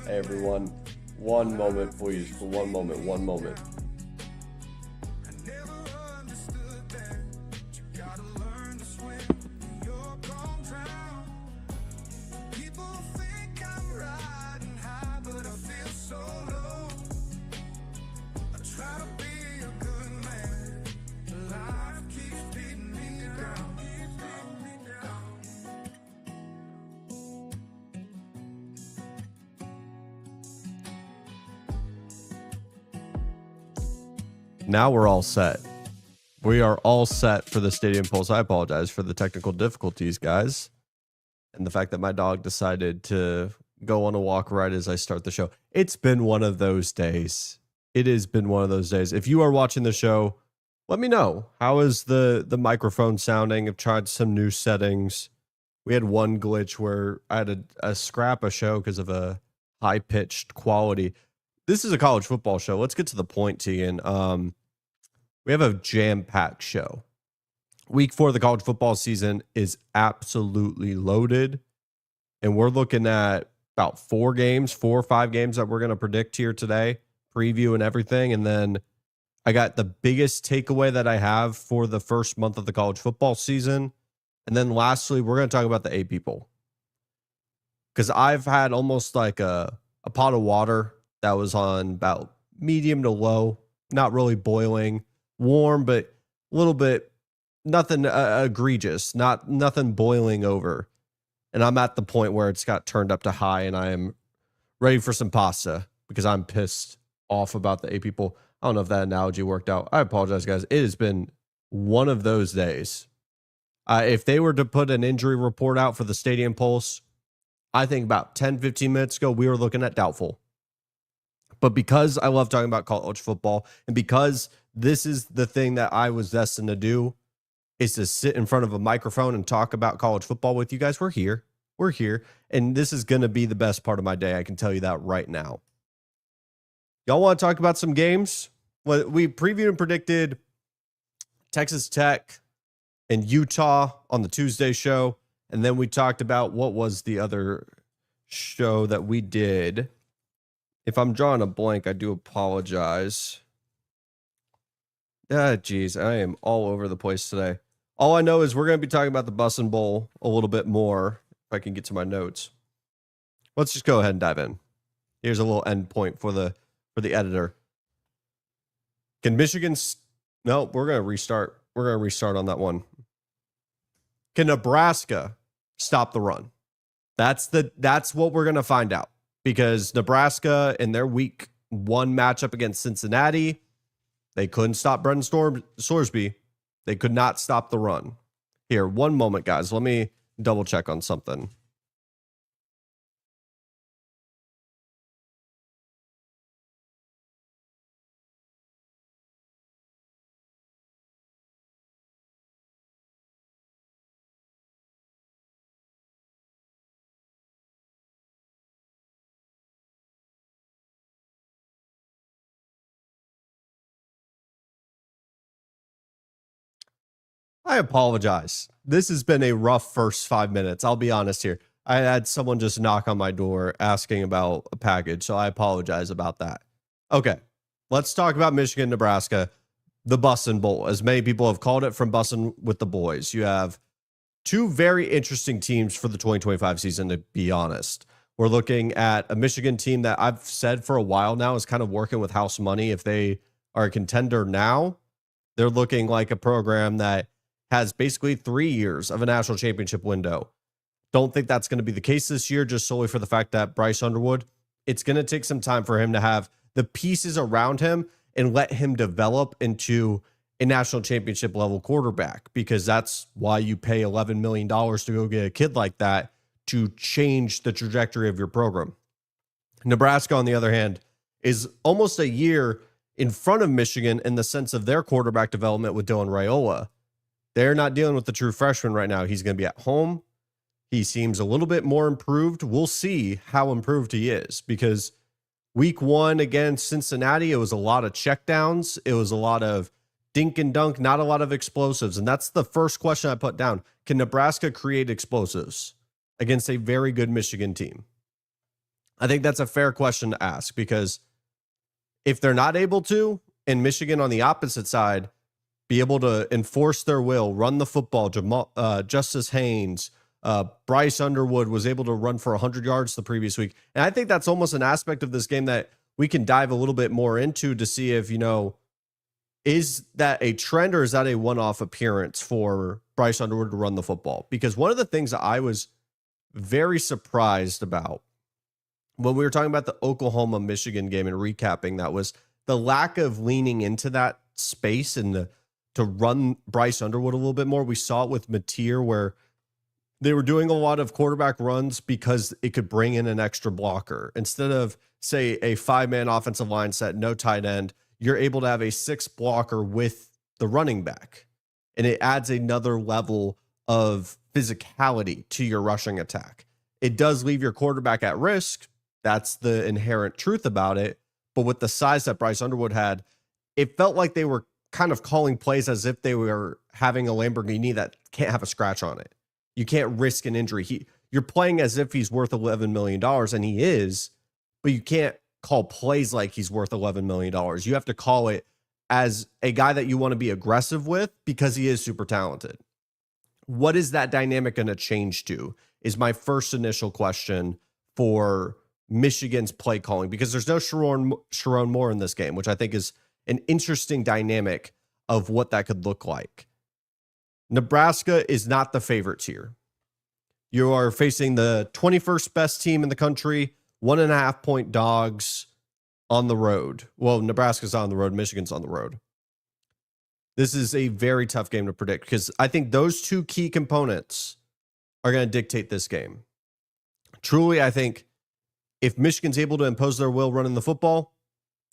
Hey everyone, one moment please, for one moment, one moment. Now we're all set. We are all set for the Stadium Pulse. I apologize for the technical difficulties, guys. And the fact that my dog decided to go on a walk right as I start the show. It's been one of those days. It has been one of those days. If you are watching the show, let me know. How is the microphone sounding? I've tried some new settings. We had one glitch where I had a scrap a show because of a high-pitched quality. This is a college football show. Let's get to the point, Tegan. We have a jam-packed show. Week 4 of the college football season is absolutely loaded. And we're looking at about 4 or 5 games that we're going to predict here today, preview and everything. And then I got the biggest takeaway that I have for the first month of the college football season. And then lastly, we're going to talk about the A people. Because I've had almost like a pot of water that was on about medium to low, not really boiling. Warm, but a little bit, nothing egregious, nothing boiling over. And I'm at the point where it's got turned up to high and I am ready for some pasta because I'm pissed off about the A people. I don't know if that analogy worked out. I apologize, guys. It has been one of those days. If they were to put an injury report out for the Stadium Pulse, I think about 10, 15 minutes ago, we were looking at doubtful. But because I love talking about college football and because this is the thing that I was destined to do, is to sit in front of a microphone and talk about college football with you guys. We're here. We're here. And this is going to be the best part of my day. I can tell you that right now. Y'all want to talk about some games? Well, we previewed and predicted Texas Tech and Utah on the Tuesday show. And then we talked about what was the other show that we did. If I'm drawing a blank, I do apologize. Geez, I am all over the place today. All I know is we're going to be talking about the Bussin' Bowl a little bit more, if I can get to my notes. Let's just go ahead and dive in. Here's a little end point for the editor. Can Michigan... No, we're going to restart. We're going to restart on that one. Can Nebraska stop the run? That's what we're going to find out. Because Nebraska, in their week 1 matchup against Cincinnati, they couldn't stop Brendan Sorsby. They could not stop the run. Here, one moment, guys. Let me double check on something. I apologize. This has been a rough first 5 minutes. I'll be honest here. I had someone just knock on my door asking about a package, so I apologize about that. Okay, let's talk about Michigan, Nebraska, the Bussin' Bowl, as many people have called it, from Bussin' with the Boys. You have 2 very interesting teams for the 2025 season, to be honest. We're looking at a Michigan team that I've said for a while now is kind of working with house money. If they are a contender now, they're looking like a program that has basically 3 years of a national championship window. Don't think that's going to be the case this year, just solely for the fact that Bryce Underwood, it's going to take some time for him to have the pieces around him and let him develop into a national championship level quarterback, because that's why you pay $11 million to go get a kid like that to change the trajectory of your program. Nebraska, on the other hand, is almost a year in front of Michigan in the sense of their quarterback development with Dylan Raiola. They're not dealing with the true freshman right now. He's going to be at home. He seems a little bit more improved. We'll see how improved he is, because week 1 against Cincinnati, it was a lot of checkdowns. It was a lot of dink and dunk, not a lot of explosives. And that's the first question I put down. Can Nebraska create explosives against a very good Michigan team? I think that's a fair question to ask, because if they're not able to, and Michigan on the opposite side, be able to enforce their will, run the football, Justice Haynes, Bryce Underwood was able to run for 100 yards the previous week. And I think that's almost an aspect of this game that we can dive a little bit more into to see if, is that a trend or is that a one-off appearance for Bryce Underwood to run the football? Because one of the things that I was very surprised about when we were talking about the Oklahoma-Michigan game and recapping, that was the lack of leaning into that space and to run Bryce Underwood a little bit more. We saw it with Mateer, where they were doing a lot of quarterback runs because it could bring in an extra blocker. Instead of, say, a 5-man offensive line set, no tight end, you're able to have a 6 blocker with the running back. And it adds another level of physicality to your rushing attack. It does leave your quarterback at risk. That's the inherent truth about it. But with the size that Bryce Underwood had, it felt like they were kind of calling plays as if they were having a Lamborghini that can't have a scratch on it. You can't risk an injury. You're playing as if he's worth $11 million, and he is, but you can't call plays like he's worth $11 million. You have to call it as a guy that you want to be aggressive with because he is super talented. What is that dynamic going to change to is my first initial question for Michigan's play calling, because there's no Sharon Moore in this game, which I think is an interesting dynamic of what that could look like. Nebraska is not the favorites here. You are facing the 21st best team in the country, 1.5 point dogs on the road. Well, Nebraska's on the road, Michigan's on the road. This is a very tough game to predict because I think those two key components are going to dictate this game. Truly, I think if Michigan's able to impose their will running the football,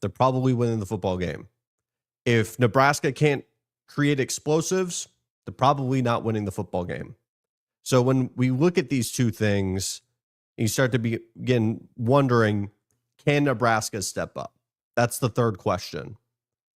they're probably winning the football game. If Nebraska can't create explosives, they're probably not winning the football game. So when we look at these two things, you start to begin wondering, can Nebraska step up? That's the third question.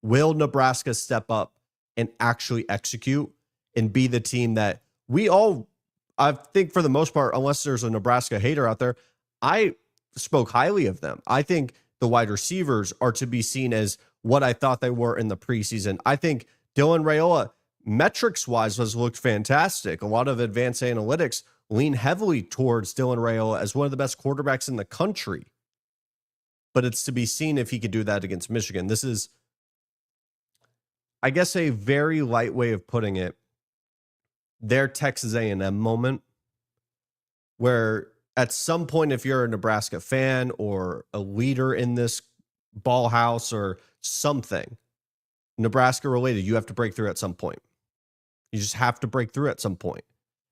Will Nebraska step up and actually execute and be the team that we all, I think for the most part, unless there's a Nebraska hater out there, I spoke highly of them. I think the wide receivers are to be seen as what I thought they were in the preseason. I think Dylan Raiola, metrics-wise, has looked fantastic. A lot of advanced analytics lean heavily towards Dylan Raiola as one of the best quarterbacks in the country. But it's to be seen if he could do that against Michigan. This is, I guess, a very light way of putting it, their Texas A&M moment, where at some point, if you're a Nebraska fan or a leader in this ball house or something Nebraska related, you have to break through at some point. You just have to break through at some point.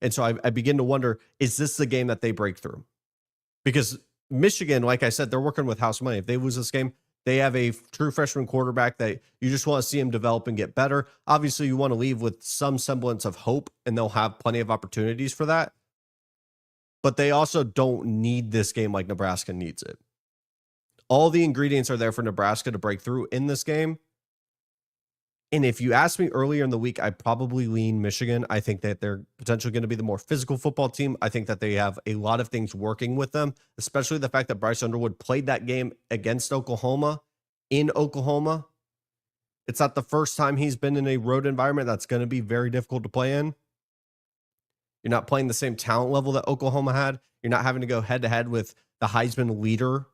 And so I begin to wonder, is this the game that they break through? Because Michigan, like I said, they're working with house money. If they lose this game, they have a true freshman quarterback that you just want to see him develop and get better. Obviously, you want to leave with some semblance of hope, and they'll have plenty of opportunities for that. But they also don't need this game like Nebraska needs it. All the ingredients are there for Nebraska to break through in this game. And if you asked me earlier in the week, I'd probably lean Michigan. I think that they're potentially going to be the more physical football team. I think that they have a lot of things working with them, especially the fact that Bryce Underwood played that game against Oklahoma in Oklahoma. It's not the first time he's been in a road environment that's going to be very difficult to play in. You're not playing the same talent level that Oklahoma had. You're not having to go head-to-head with the Heisman leader.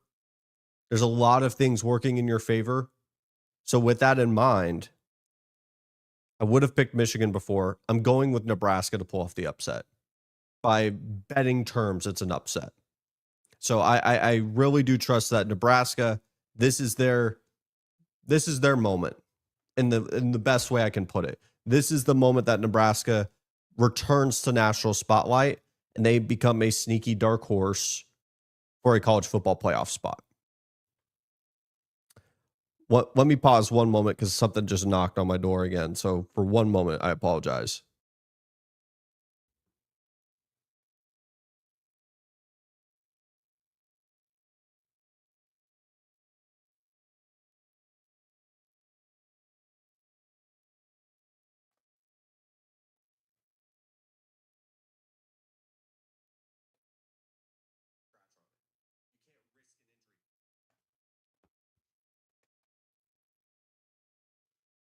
There's a lot of things working in your favor. So with that in mind, I would have picked Michigan before. I'm going with Nebraska to pull off the upset. By betting terms, it's an upset. So I really do trust that Nebraska, this is their moment in the best way I can put it. This is the moment that Nebraska returns to national spotlight and they become a sneaky dark horse for a college football playoff spot. Let me pause one moment because something just knocked on my door again. So for one moment, I apologize.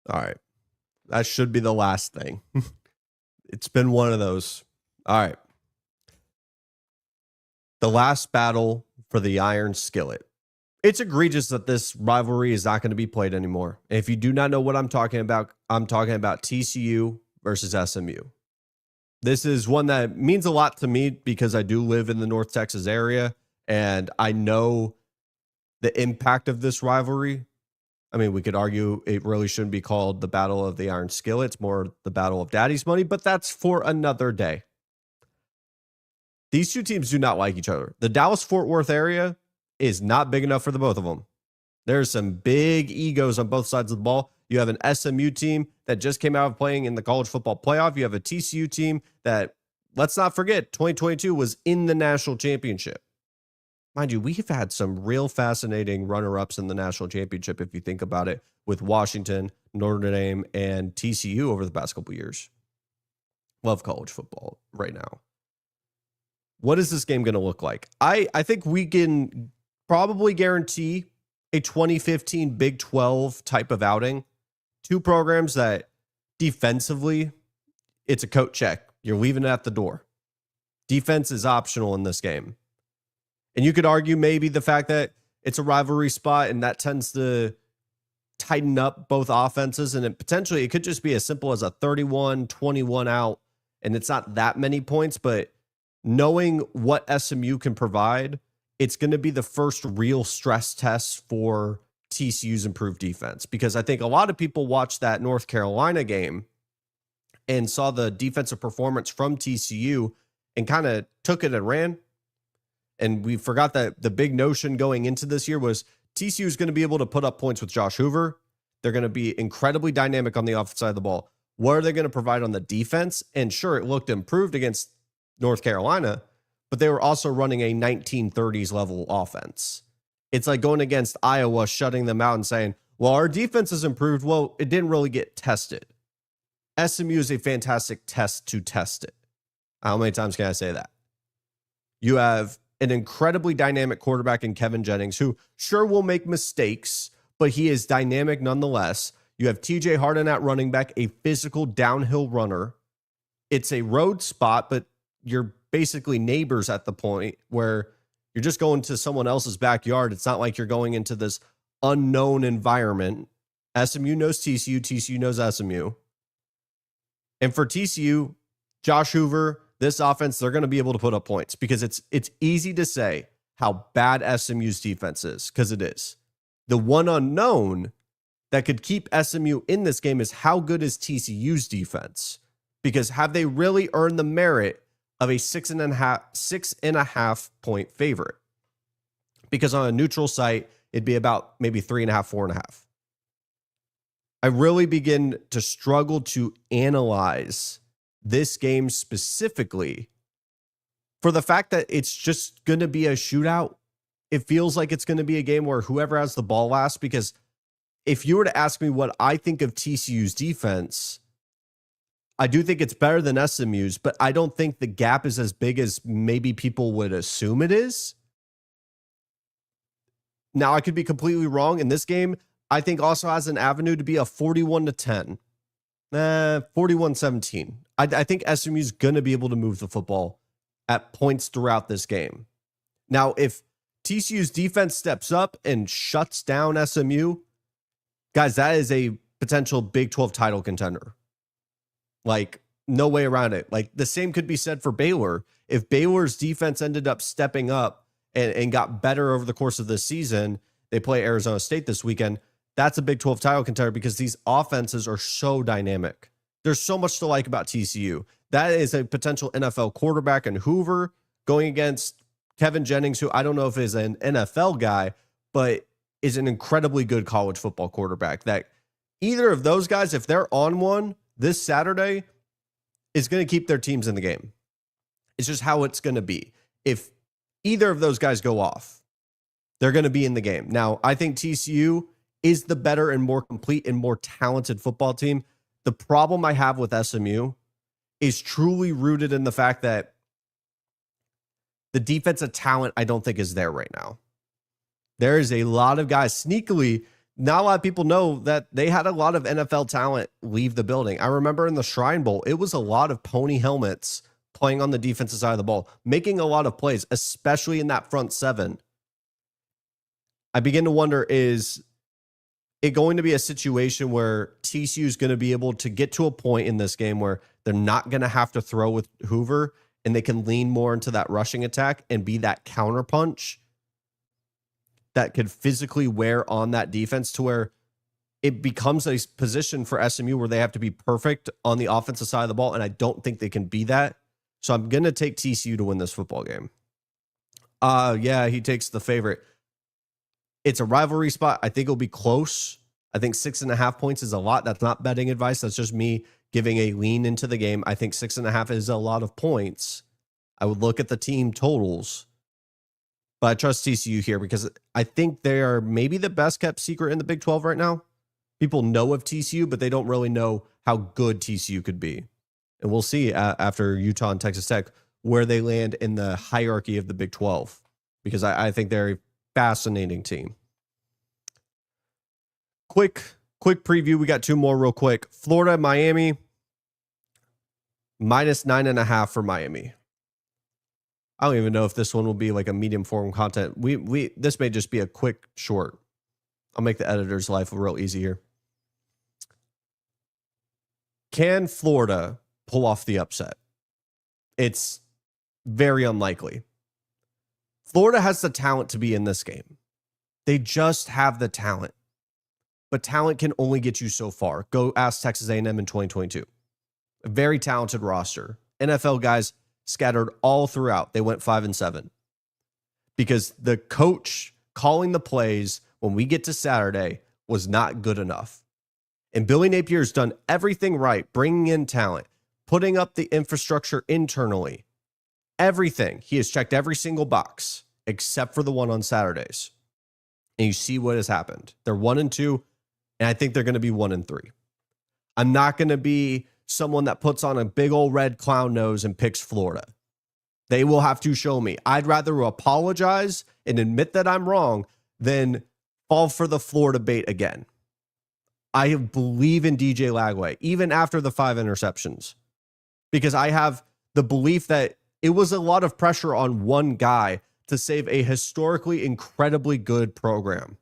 All right. That should be the last thing. It's been one of those. All right. The last battle for the Iron Skillet. It's egregious that this rivalry is not going to be played anymore. If you do not know what I'm talking about TCU versus SMU. This is one that means a lot to me because I do live in the North Texas area and I know the impact of this rivalry. I mean, we could argue it really shouldn't be called the Battle of the Iron Skillet. It's more the Battle of Daddy's Money, but that's for another day. These two teams do not like each other. The Dallas-Fort Worth area is not big enough for the both of them. There's some big egos on both sides of the ball. You have an SMU team that just came out of playing in the college football playoff. You have a TCU team that, let's not forget, 2022 was in the national championship. Mind you, we've had some real fascinating runner-ups in the national championship, if you think about it, with Washington, Notre Dame, and TCU over the past couple years. Love college football right now. What is this game going to look like? I think we can probably guarantee a 2015 Big 12 type of outing. Two programs that defensively, it's a coat check. You're leaving it at the door. Defense is optional in this game. And you could argue maybe the fact that it's a rivalry spot and that tends to tighten up both offenses. And it could just be as simple as a 31-21 out. And it's not that many points, but knowing what SMU can provide, it's going to be the first real stress test for TCU's improved defense. Because I think a lot of people watched that North Carolina game and saw the defensive performance from TCU and kind of took it and ran. And we forgot that the big notion going into this year was TCU is going to be able to put up points with Josh Hoover. They're going to be incredibly dynamic on the offensive side of the ball. What are they going to provide on the defense? And sure, it looked improved against North Carolina, but they were also running a 1930s level offense. It's like going against Iowa, shutting them out and saying, well, our defense has improved. Well, it didn't really get tested. SMU is a fantastic test to test it. How many times can I say that? You have an incredibly dynamic quarterback in Kevin Jennings, who sure will make mistakes, but he is dynamic nonetheless. You have TJ Harden at running back, a physical downhill runner. It's a road spot, but you're basically neighbors at the point where you're just going to someone else's backyard. It's not like you're going into this unknown environment. SMU knows TCU, TCU knows SMU. And for TCU, Josh Hoover, this offense, they're going to be able to put up points because it's easy to say how bad SMU's defense is, because it is. The one unknown that could keep SMU in this game is how good is TCU's defense? Because have they really earned the merit of a 6.5 point favorite? Because on a neutral site, it'd be about maybe 3.5, 4.5. I really begin to struggle to analyze this game specifically for the fact that it's just going to be a shootout. It feels like it's going to be a game where whoever has the ball last, because if you were to ask me what I think of TCU's defense, I do think it's better than SMU's, but I don't think the gap is as big as maybe people would assume it is. Now, I could be completely wrong. In this game, I think also has an avenue to be a 41-10. 41-17. I think SMU is going to be able to move the football at points throughout this game. Now, if TCU's defense steps up and shuts down SMU, guys, that is a potential Big 12 title contender. Like, no way around it. Like, the same could be said for Baylor. If Baylor's defense ended up stepping up and got better over the course of this season, they play Arizona State this weekend. That's a Big 12 title contender because these offenses are so dynamic. There's so much to like about TCU. That is a potential NFL quarterback in Hoover going against Kevin Jennings, who I don't know if is an NFL guy, but is an incredibly good college football quarterback. That either of those guys, if they're on one this Saturday, is going to keep their teams in the game. It's just how it's going to be. If either of those guys go off, they're going to be in the game. Now, I think TCU is the better and more complete and more talented football team. The problem I have with SMU is truly rooted in the fact that the defensive talent I don't think is there right now. There is a lot of guys sneakily. not a lot of people know that they had a lot of NFL talent leave the building. I remember in the Shrine Bowl, it was a lot of pony helmets playing on the defensive side of the ball, making a lot of plays, especially in that front seven. I begin to wonder, is it going to be a situation where TCU is going to be able to get to a point in this game where they're not going to have to throw with Hoover and they can lean more into that rushing attack and be that counterpunch that could physically wear on that defense to where it becomes a position for SMU where they have to be perfect on the offensive side of the ball, and I don't think they can be that. So I'm going to take TCU to win this football game. Yeah, he takes the favorite. It's a rivalry spot. I think it'll be close. I think 6.5 points is a lot. That's not betting advice. That's just me giving a lean into the game. I think 6.5 is a lot of points. I would look at the team totals, but I trust TCU here because I think they are maybe the best kept secret in the Big 12 right now. People know of TCU, but they don't really know how good TCU could be. And we'll see after Utah and Texas Tech where they land in the hierarchy of the Big 12, because I think they're a fascinating team. Quick preview. We got two more real quick. Florida, Miami, -9.5 for Miami. I don't even know if this one will be like a medium form content. This may just be a quick short. I'll make the editor's life real easy here. Can Florida pull off the upset? It's very unlikely. Florida has the talent to be in this game. They just have the talent. But talent can only get you so far. Go ask Texas A&M in 2022. A very talented roster. NFL guys scattered all throughout. They went 5-7. Because the coach calling the plays when we get to Saturday was not good enough. And Billy Napier's done everything right, bringing in talent, putting up the infrastructure internally. Everything. He has checked every single box except for the one on Saturdays. And you see what has happened. They're 1-2, and I think they're going to be 1-3. I'm not going to be someone that puts on a big old red clown nose and picks Florida. They will have to show me. I'd rather apologize and admit that I'm wrong than fall for the Florida bait again. I believe in DJ Lagway, even after the 5 interceptions, because I have the belief that it was a lot of pressure on one guy to save a historically incredibly good program.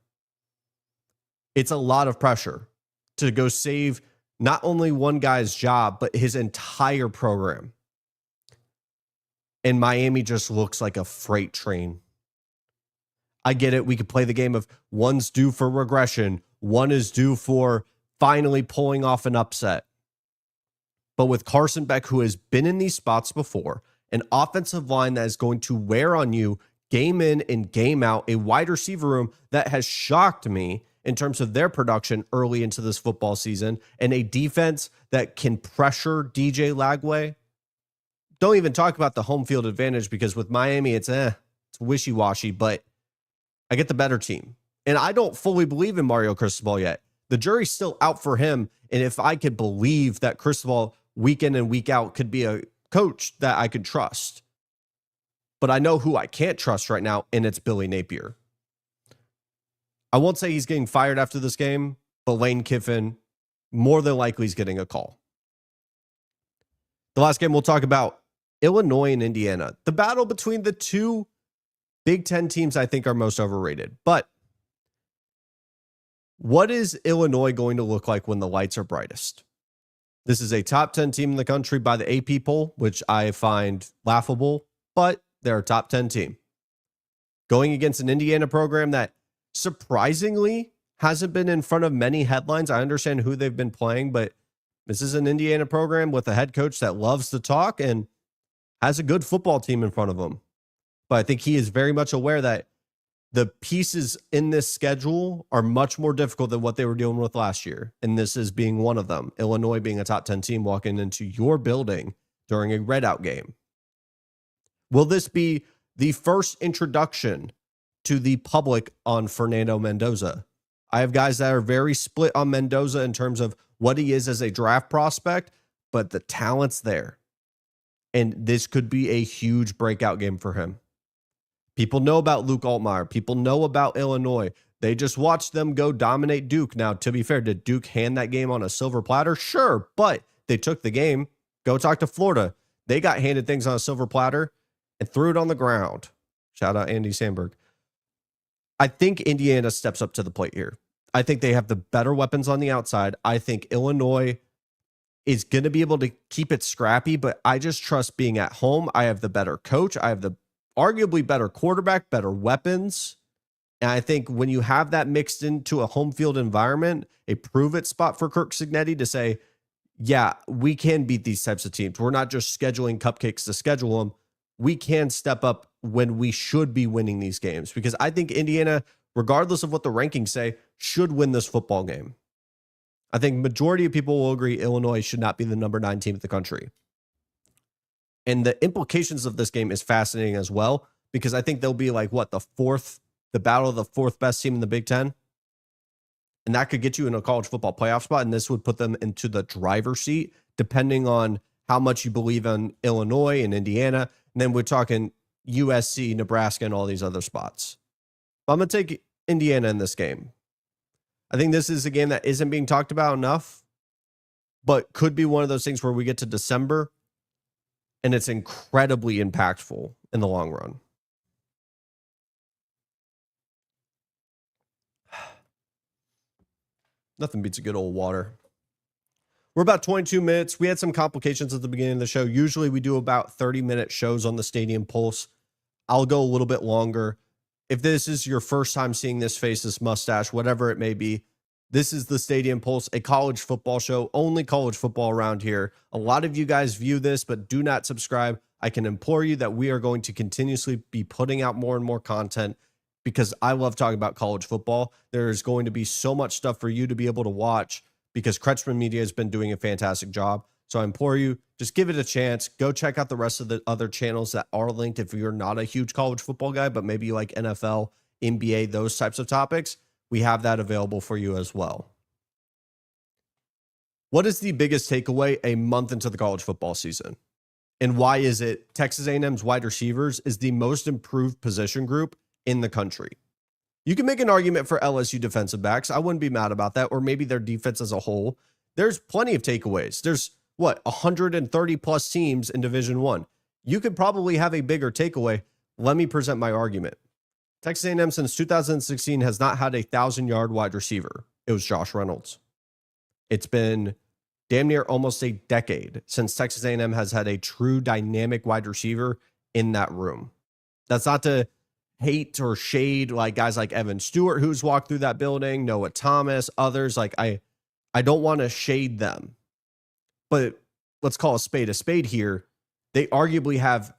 It's a lot of pressure to go save not only one guy's job, but his entire program. And Miami just looks like a freight train. I get it. We could play the game of one's due for regression. One is due for finally pulling off an upset. But with Carson Beck, who has been in these spots before, an offensive line that is going to wear on you game in and game out, a wide receiver room that has shocked me in terms of their production early into this football season, and a defense that can pressure DJ Lagway. Don't even talk about the home field advantage, because with Miami, it's wishy-washy, but I get the better team. And I don't fully believe in Mario Cristobal yet. The jury's still out for him. And if I could believe that Cristobal week in and week out could be a coach that I could trust. But I know who I can't trust right now, and it's Billy Napier. I won't say he's getting fired after this game, but Lane Kiffin more than likely is getting a call. The last game we'll talk about, Illinois and Indiana. The battle between the two Big Ten teams I think are most overrated. But what is Illinois going to look like when the lights are brightest? This is a top 10 team in the country by the AP poll, which I find laughable, but they're a top 10 team. Going against an Indiana program that surprisingly hasn't been in front of many headlines. I understand who they've been playing, but this is an Indiana program with a head coach that loves to talk and has a good football team in front of him. But I think he is very much aware that the pieces in this schedule are much more difficult than what they were dealing with last year. And this is being one of them. Illinois being a top 10 team walking into your building during a readout game. Will this be the first introduction to the public on Fernando Mendoza? I have guys that are very split on Mendoza in terms of what he is as a draft prospect, but the talent's there. And this could be a huge breakout game for him. People know about Luke Altmaier. People know about Illinois. They just watched them go dominate Duke. Now, to be fair, did Duke hand that game on a silver platter? Sure, but they took the game. Go talk to Florida. They got handed things on a silver platter and threw it on the ground. Shout out Andy Sandberg. I think Indiana steps up to the plate here. I think they have the better weapons on the outside. I think Illinois is going to be able to keep it scrappy, but I just trust being at home. I have the better coach. I have the arguably better quarterback, better weapons. And I think when you have that mixed into a home field environment, a prove-it spot for Kirk Cignetti to say, yeah, we can beat these types of teams. We're not just scheduling cupcakes to schedule them. We can step up when we should be winning these games. Because I think Indiana, regardless of what the rankings say, should win this football game. I think majority of people will agree Illinois should not be the number 9 team in the country. And the implications of this game is fascinating as well, because I think they'll be like, what, the battle of the 4th best team in the Big Ten. And that could get you in a college football playoff spot. And this would put them into the driver's seat, depending on how much you believe in Illinois and Indiana. And then we're talking USC, Nebraska, and all these other spots. But I'm going to take Indiana in this game. I think this is a game that isn't being talked about enough, but could be one of those things where we get to December and it's incredibly impactful in the long run. Nothing beats a good old water. We're about 22 minutes. We had some complications at the beginning of the show. Usually we do about 30-minute shows on the Stadium Pulse. I'll go a little bit longer. If this is your first time seeing this face, this mustache, whatever it may be, this is the Stadium Pulse, a college football show, only college football around here. A lot of you guys view this, but do not subscribe. I can implore you that we are going to continuously be putting out more and more content, because I love talking about college football. There's going to be so much stuff for you to be able to watch, because Kretschmann Media has been doing a fantastic job. So I implore you, just give it a chance. Go check out the rest of the other channels that are linked if you're not a huge college football guy, but maybe you like NFL, NBA, those types of topics. We have that available for you as well. What is the biggest takeaway a month into the college football season? And why is it Texas A&M's wide receivers is the most improved position group in the country? You can make an argument for LSU defensive backs. I wouldn't be mad about that. Or maybe their defense as a whole. There's plenty of takeaways. There's 130 plus teams in Division I. You could probably have a bigger takeaway. Let me present my argument. Texas A&M since 2016 has not had a 1,000-yard wide receiver. It was Josh Reynolds. It's been damn near almost a decade since Texas A&M has had a true dynamic wide receiver in that room. That's not to hate or shade like guys like Evan Stewart, who's walked through that building, Noah Thomas, others. Like I don't want to shade them, but let's call a spade here. They arguably have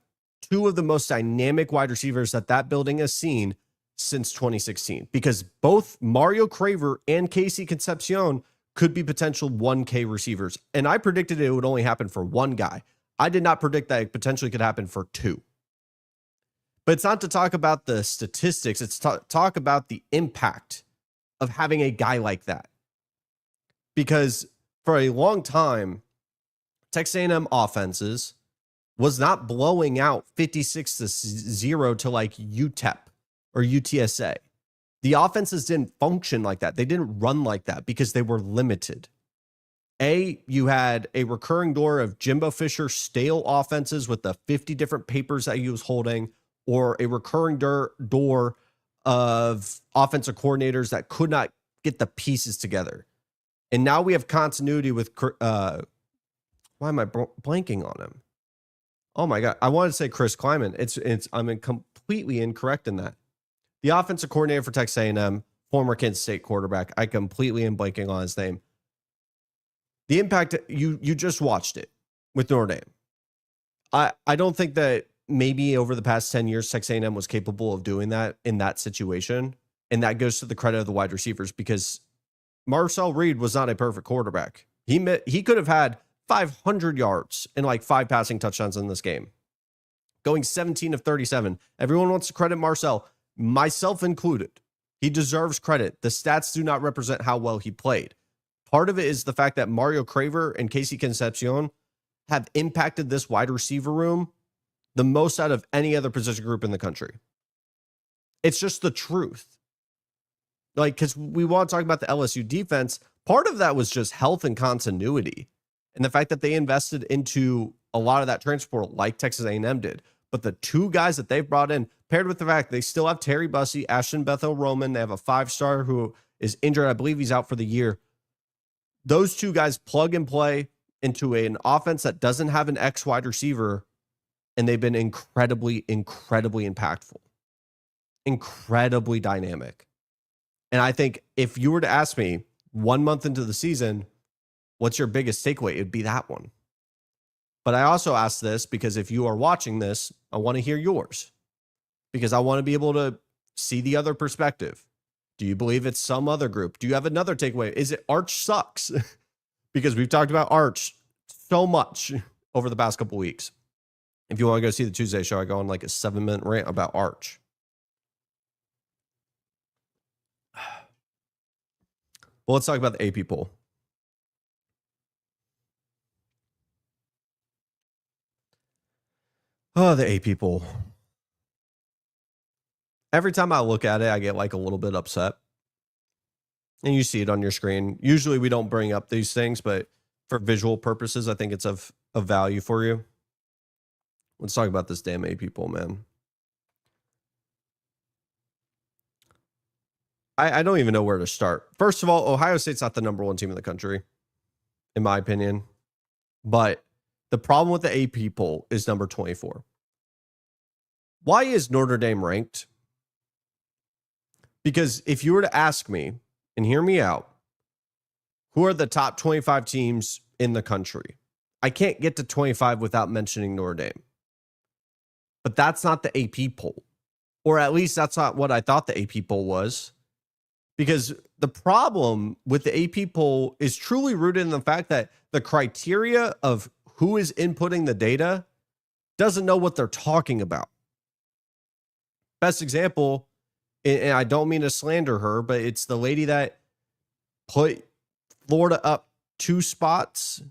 2 of the most dynamic wide receivers that building has seen since 2016, because both Mario Craver and Casey Concepcion could be potential 1K receivers. And I predicted it would only happen for 1 guy. I did not predict that it potentially could happen for 2. But it's not to talk about the statistics. It's to talk about the impact of having a guy like that. Because for a long time, Texas A&M offenses was not blowing out 56-0 to like UTEP or UTSA. The offenses didn't function like that. They didn't run like that because they were limited. You had a recurring door of Jimbo Fisher stale offenses with the 50 different papers that he was holding, or a recurring door of offensive coordinators that could not get the pieces together. And now we have continuity with, why am I blanking on him? Oh my God. I wanted to say Chris Kleiman. I'm completely incorrect in that. The offensive coordinator for Texas A&M, former Kansas State quarterback. I completely am blanking on his name. The impact, you just watched it with Notre Dame. I don't think that maybe over the past 10 years, Texas A&M was capable of doing that in that situation. And that goes to the credit of the wide receivers, because Marcel Reed was not a perfect quarterback. He could have had 500 yards and like 5 passing touchdowns in this game, going 17 of 37. Everyone wants to credit Marcel, myself included. He deserves credit. The stats do not represent how well he played. Part of it is the fact that Mario Craver and Casey Concepcion have impacted this wide receiver room the most out of any other position group in the country. It's just the truth. Like, because we want to talk about the LSU defense. Part of that was just health and continuity, and the fact that they invested into a lot of that transfer portal, like Texas A&M did. But the two guys that they've brought in, paired with the fact they still have Terry Bussey, Ashton Bethel-Roman, they have a 5-star who is injured. I believe he's out for the year. Those two guys plug and play into an offense that doesn't have an X wide receiver, and they've been incredibly, incredibly impactful, incredibly dynamic. And I think if you were to ask me 1 month into the season, what's your biggest takeaway? It'd be that one. But I also ask this because if you are watching this, I want to hear yours, because I want to be able to see the other perspective. Do you believe it's some other group? Do you have another takeaway? Is it Arch sucks? Because we've talked about Arch so much over the past couple weeks. If you want to go see the Tuesday show, I go on like a 7-minute rant about Arch. Well, let's talk about the AP poll. Oh, the AP poll. Every time I look at it, I get like a little bit upset. And you see it on your screen. Usually we don't bring up these things, but for visual purposes, I think it's of value for you. Let's talk about this damn AP poll, man. I don't even know where to start. First of all, Ohio State's not the #1 team in the country, in my opinion. But the problem with the AP poll is number 24. Why is Notre Dame ranked? Because if you were to ask me, and hear me out, who are the top 25 teams in the country? I can't get to 25 without mentioning Notre Dame. But that's not the AP poll. Or at least that's not what I thought the AP poll was. Because the problem with the AP poll is truly rooted in the fact that the criteria of who is inputting the data doesn't know what they're talking about. Best example, and I don't mean to slander her, but it's the lady that put Florida up 2 spots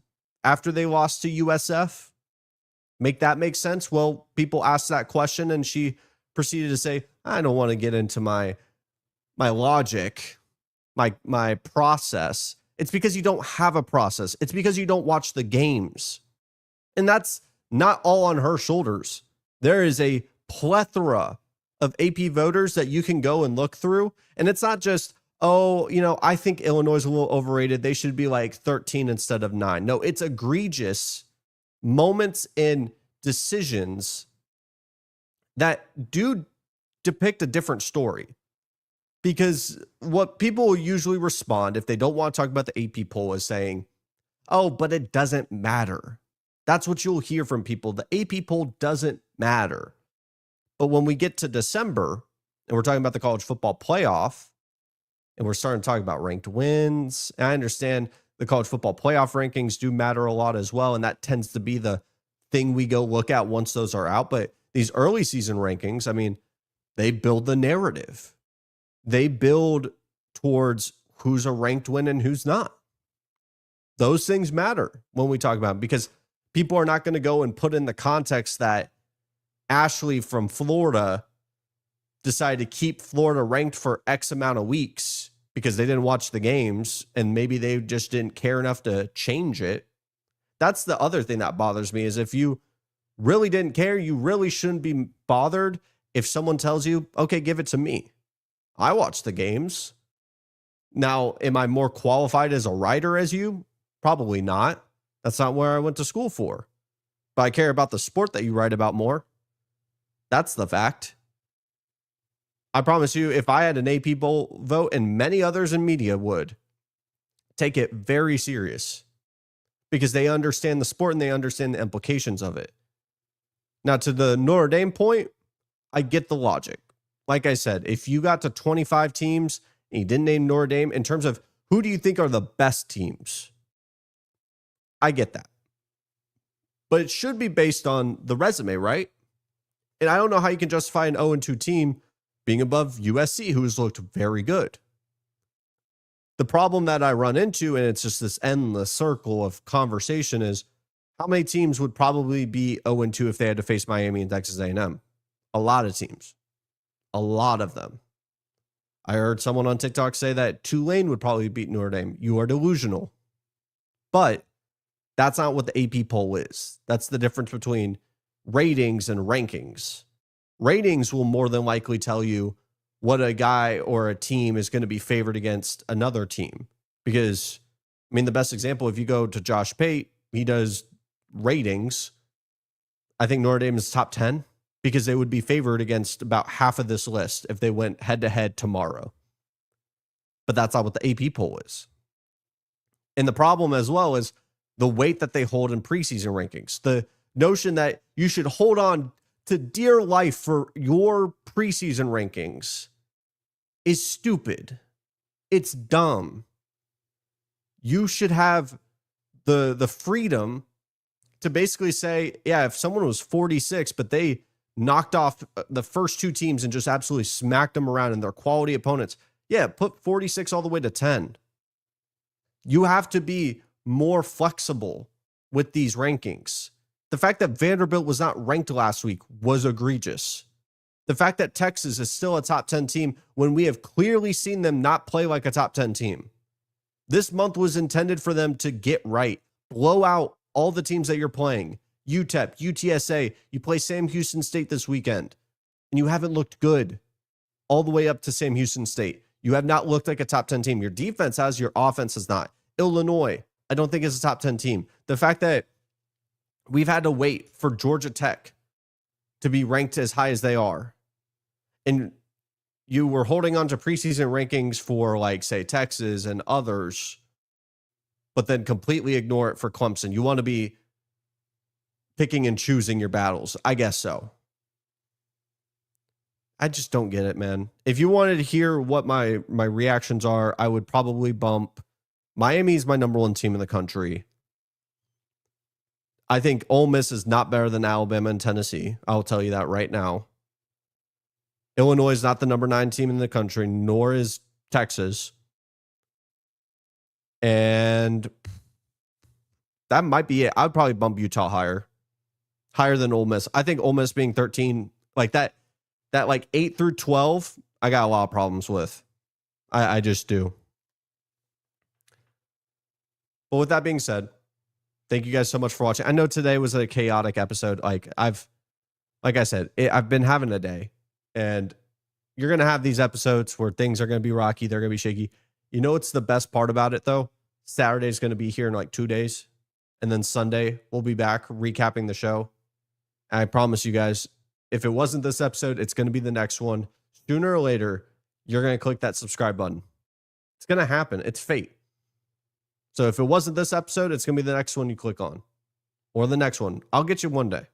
after they lost to USF. Make that make sense? Well, people asked that question and she proceeded to say, I don't want to get into my logic, my process. It's because you don't have a process. It's because you don't watch the games. And that's not all on her shoulders. There is a plethora of AP voters that you can go and look through. And it's not just, oh, I think Illinois is a little overrated. They should be like 13 instead of 9. No, it's egregious moments and decisions that do depict a different story. Because what people usually respond if they don't want to talk about the AP poll is saying, oh, but it doesn't matter. That's what you'll hear from people. The AP poll doesn't matter. But when we get to December and we're talking about the college football playoff and we're starting to talk about ranked wins, and I understand the college football playoff rankings do matter a lot as well. And that tends to be the thing we go look at once those are out. But these early season rankings, I mean, they build the narrative. They build towards who's a ranked win and who's not. Those things matter when we talk about them, because people are not going to go and put in the context that Ashley from Florida decided to keep Florida ranked for X amount of weeks because they didn't watch the games and maybe they just didn't care enough to change it. That's the other thing that bothers me, is if you really didn't care, you really shouldn't be bothered if someone tells you, okay, give it to me. I watch the games. Now, am I more qualified as a writer as you? Probably not. That's not where I went to school for. But I care about the sport that you write about more. That's the fact. I promise you, if I had an AP poll vote, and many others in media would, take it very serious, because they understand the sport and they understand the implications of it. Now, to the Notre Dame point, I get the logic. Like I said, if you got to 25 teams and you didn't name Notre Dame, in terms of who do you think are the best teams, I get that. But it should be based on the resume, right? And I don't know how you can justify an 0-2 team being above USC, who has looked very good. The problem that I run into, and it's just this endless circle of conversation, is how many teams would probably be 0-2 if they had to face Miami and Texas A&M? A lot of teams. A lot of them. I heard someone on TikTok say that Tulane would probably beat Notre Dame. You are delusional. But that's not what the AP poll is. That's the difference between ratings and rankings. Ratings will more than likely tell you what a guy or a team is going to be favored against another team. Because, I mean, the best example, if you go to Josh Pate, he does ratings. I think Notre Dame is top 10 because they would be favored against about half of this list if they went head-to-head tomorrow. But that's not what the AP poll is. And the problem as well is the weight that they hold in preseason rankings. The notion that you should hold on to dear life for your preseason rankings is stupid. It's dumb. You should have the freedom to basically say, yeah, if someone was 46, but they knocked off the first two teams and just absolutely smacked them around and their quality opponents, yeah, put 46 all the way to 10. You have to be more flexible with these rankings. The fact that Vanderbilt was not ranked last week was egregious. The fact that Texas is still a top 10 team when we have clearly seen them not play like a top 10 team. This month was intended for them to get right, blow out all the teams that you're playing. UTEP, UTSA, you play Sam Houston State this weekend, and you haven't looked good all the way up to Sam Houston State. You have not looked like a top 10 team. Your defense has, your offense has not. Illinois, I don't think is a top 10 team. The fact that we've had to wait for Georgia Tech to be ranked as high as they are, and you were holding on to preseason rankings for, like, say, Texas and others, but then completely ignore it for Clemson. You want to be picking and choosing your battles. I guess so. I just don't get it, man. If you wanted to hear what my reactions are, I would probably bump Miami is my number one team in the country. I think Ole Miss is not better than Alabama and Tennessee. I'll tell you that right now. Illinois is not the number 9 team in the country, nor is Texas. And that might be it. I'd probably bump Utah higher than Ole Miss. I think Ole Miss being 13, like that like 8 through 12, I got a lot of problems with. I just do. But with that being said, thank you guys so much for watching. I know today was a chaotic episode. Like I said, I've been having a day, and you're going to have these episodes where things are going to be rocky. They're going to be shaky. You know what's the best part about it, though? Saturday's going to be here in like 2 days. And then Sunday, we'll be back recapping the show. And I promise you guys, if it wasn't this episode, it's going to be the next one. Sooner or later, you're going to click that subscribe button. It's going to happen. It's fate. So if it wasn't this episode, it's going to be the next one you click on. Or the next one. I'll get you one day.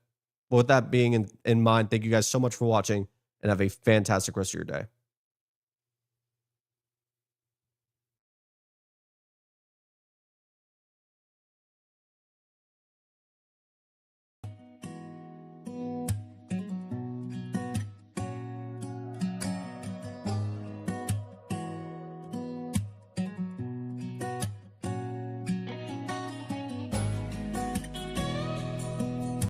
But with that being in mind, thank you guys so much for watching, and have a fantastic rest of your day.